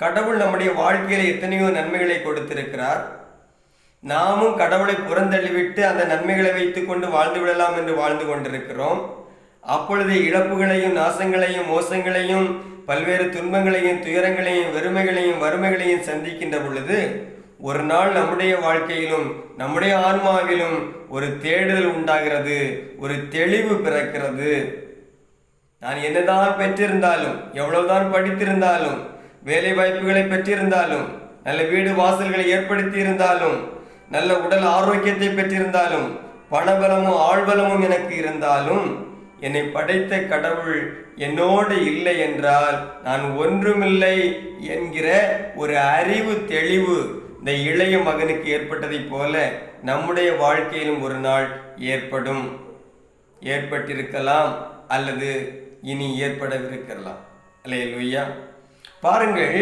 கடவுள் நம்முடைய வாழ்க்கையில எத்தனையோ நன்மைகளை கொடுத்திருக்கிறார். நாமும் கடவுளை புறந்தள்ளிவிட்டு அந்த நன்மைகளை வைத்துக் கொண்டு வாழ்ந்து விடலாம் என்று வாழ்ந்து கொண்டிருக்கிறோம். அப்பொழுது இழப்புகளையும் நாசங்களையும் மோசங்களையும் பல்வேறு துன்பங்களையும் துயரங்களையும் வெறுமைகளையும் வறுமைகளையும் சந்திக்கின்ற பொழுது ஒரு நாள் நம்முடைய வாழ்க்கையிலும் நம்முடைய ஆன்மாவிலும் ஒரு தேடுதல் உண்டாகிறது, ஒரு தெளிவு பிறக்கிறது. நான் என்னதான் பெற்றிருந்தாலும், எவ்வளவுதான் படித்திருந்தாலும், வேலை வாய்ப்புகளை பெற்றிருந்தாலும், நல்ல வீடு வாசல்களை ஏற்படுத்தி இருந்தாலும், நல்ல உடல் ஆரோக்கியத்தை பெற்றிருந்தாலும், பணபலமும் ஆழ்பலமும் எனக்கு இருந்தாலும், என்னை படைத்த கடவுள் என்னோடு இல்லை என்றால் நான் ஒன்றுமில்லை என்கிற ஒரு அறிவு தெளிவு இந்த இளைய மகனுக்கு ஏற்பட்டதைப் போல நம்முடைய வாழ்க்கையிலும் ஒரு நாள் ஏற்பட்டிருக்கலாம் அல்லது இனி ஏற்படவிருக்கலாம். அல்லேலூயா. பாருங்கள்,